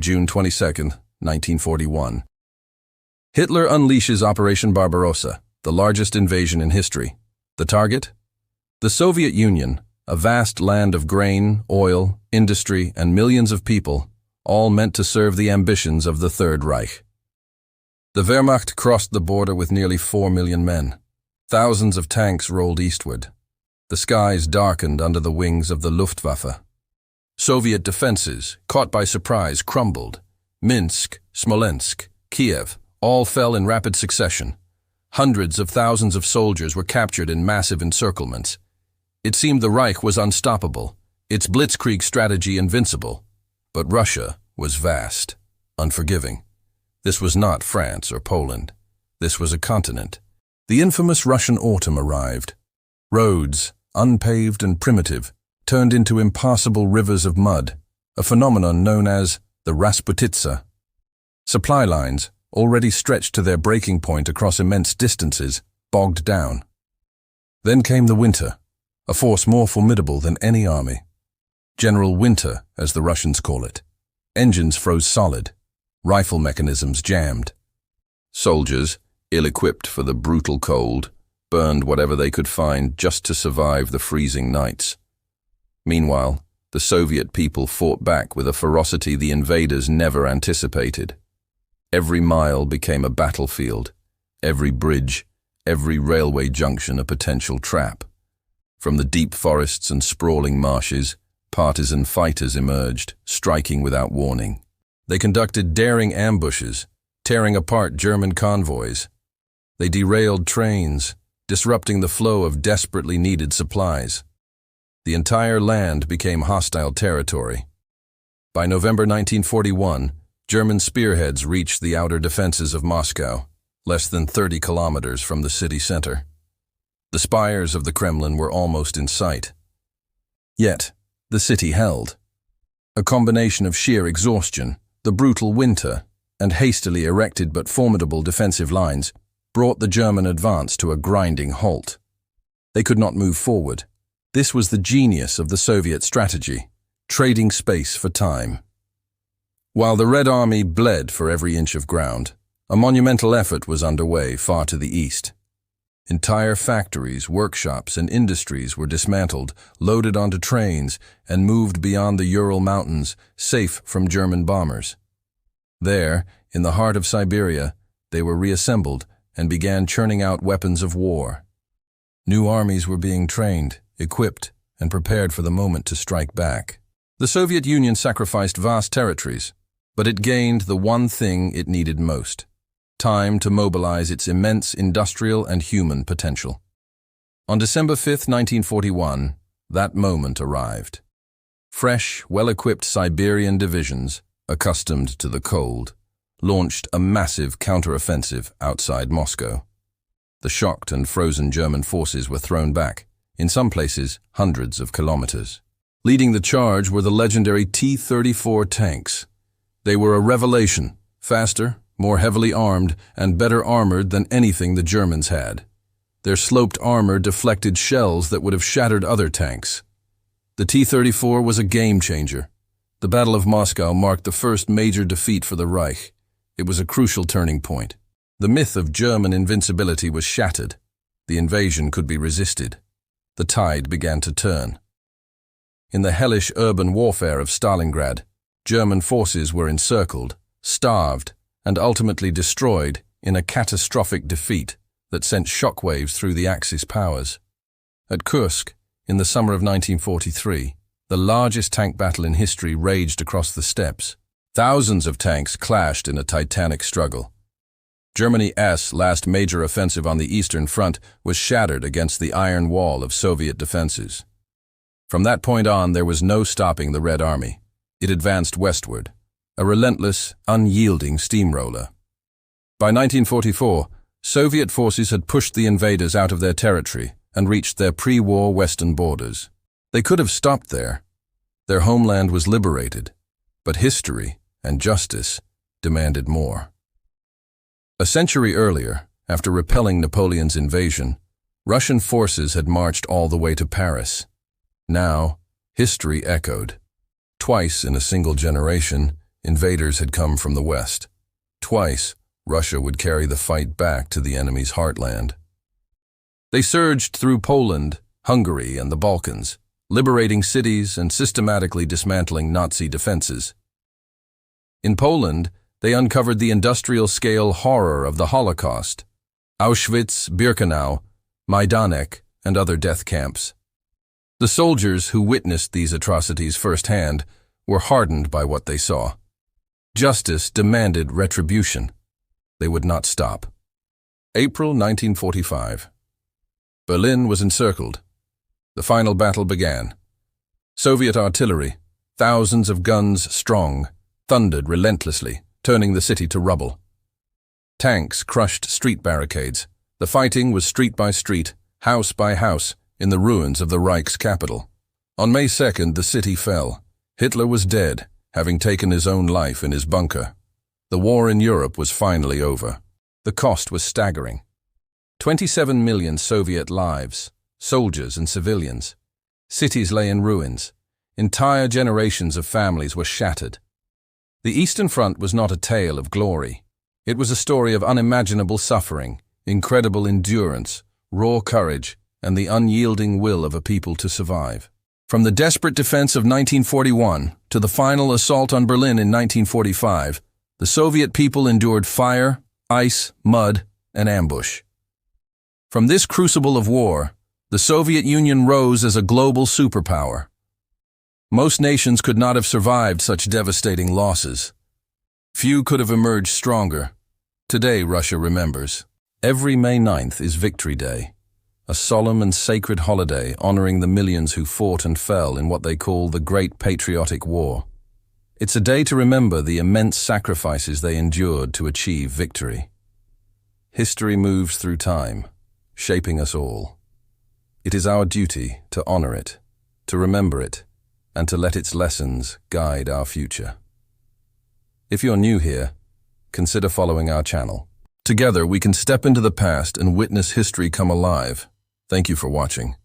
June 22, 1941. Hitler unleashes Operation Barbarossa, the largest invasion in history. The target? The Soviet Union, a vast land of grain, oil, industry, and millions of people, all meant to serve the ambitions of the Third Reich. The Wehrmacht crossed the border with nearly 4 million men. Thousands of tanks rolled eastward. The skies darkened under the wings of the Luftwaffe. Soviet defenses, caught by surprise, crumbled. Minsk, Smolensk, Kiev, all fell in rapid succession. Hundreds of thousands of soldiers were captured in massive encirclements. It seemed the Reich was unstoppable, its blitzkrieg strategy invincible. But Russia was vast, unforgiving. This was not France or Poland. This was a continent. The infamous Russian autumn arrived. Roads, unpaved and primitive, turned into impassable rivers of mud, a phenomenon known as the Rasputitsa. Supply lines, already stretched to their breaking point across immense distances, bogged down. Then came the winter, a force more formidable than any army. General Winter, as the Russians call it. Engines froze solid, rifle mechanisms jammed. Soldiers, ill-equipped for the brutal cold, burned whatever they could find just to survive the freezing nights. Meanwhile, the Soviet people fought back with a ferocity the invaders never anticipated. Every mile became a battlefield, every bridge, every railway junction a potential trap. From the deep forests and sprawling marshes, partisan fighters emerged, striking without warning. They conducted daring ambushes, tearing apart German convoys. They derailed trains, disrupting the flow of desperately needed supplies. The entire land became hostile territory. By November 1941, German spearheads reached the outer defenses of Moscow, less than 30 kilometers from the city center. The spires of the Kremlin were almost in sight. Yet, the city held. A combination of sheer exhaustion, the brutal winter, and hastily erected but formidable defensive lines brought the German advance to a grinding halt. They could not move forward. This was the genius of the Soviet strategy, trading space for time. While the Red Army bled for every inch of ground, a monumental effort was underway far to the east. Entire factories, workshops, and industries were dismantled, loaded onto trains, and moved beyond the Ural Mountains, safe from German bombers. There, in the heart of Siberia, they were reassembled and began churning out weapons of war. New armies were being trained, equipped, and prepared for the moment to strike back. The Soviet Union sacrificed vast territories, but it gained the one thing it needed most: time to mobilize its immense industrial and human potential. On December 5, 1941, that moment arrived. Fresh, well-equipped Siberian divisions, accustomed to the cold, launched a massive counteroffensive outside Moscow. The shocked and frozen German forces were thrown back, in some places hundreds of kilometers. Leading the charge were the legendary T-34 tanks. They were a revelation, faster, more heavily armed, and better armored than anything the Germans had. Their sloped armor deflected shells that would have shattered other tanks. The T-34 was a game-changer. The Battle of Moscow marked the first major defeat for the Reich. It was a crucial turning point. The myth of German invincibility was shattered. The invasion could be resisted. The tide began to turn. In the hellish urban warfare of Stalingrad, German forces were encircled, starved, and ultimately destroyed in a catastrophic defeat that sent shockwaves through the Axis powers. At Kursk, in the summer of 1943, the largest tank battle in history raged across the steppes. Thousands of tanks clashed in a titanic struggle. Germany's last major offensive on the Eastern Front was shattered against the iron wall of Soviet defenses. From that point on, there was no stopping the Red Army. It advanced westward, a relentless, unyielding steamroller. By 1944, Soviet forces had pushed the invaders out of their territory and reached their pre-war western borders. They could have stopped there. Their homeland was liberated, but history and justice demanded more. A century earlier, after repelling Napoleon's invasion, Russian forces had marched all the way to Paris. Now, history echoed. Twice in a single generation, invaders had come from the west. Twice, Russia would carry the fight back to the enemy's heartland. They surged through Poland, Hungary, and the Balkans, liberating cities and systematically dismantling Nazi defenses. In Poland, they uncovered the industrial-scale horror of the Holocaust, Auschwitz, Birkenau, Majdanek, and other death camps. The soldiers who witnessed these atrocities firsthand were hardened by what they saw. Justice demanded retribution. They would not stop. April 1945. Berlin was encircled. The final battle began. Soviet artillery, thousands of guns strong, thundered relentlessly, turning the city to rubble. Tanks crushed street barricades. The fighting was street by street, house by house, in the ruins of the Reich's capital. On May 2nd, the city fell. Hitler was dead, having taken his own life in his bunker. The war in Europe was finally over. The cost was staggering. 27 million Soviet lives, soldiers and civilians. Cities lay in ruins. Entire generations of families were shattered. The Eastern Front was not a tale of glory. It was a story of unimaginable suffering, incredible endurance, raw courage, and the unyielding will of a people to survive. From the desperate defense of 1941 to the final assault on Berlin in 1945, the Soviet people endured fire, ice, mud, and ambush. From this crucible of war, the Soviet Union rose as a global superpower. Most nations could not have survived such devastating losses. Few could have emerged stronger. Today, Russia remembers. Every May 9th is Victory Day, a solemn and sacred holiday honoring the millions who fought and fell in what they call the Great Patriotic War. It's a day to remember the immense sacrifices they endured to achieve victory. History moves through time, shaping us all. It is our duty to honor it, to remember it, and to let its lessons guide our future. If you're new here, consider following our channel. Together, we can step into the past and witness history come alive. Thank you for watching.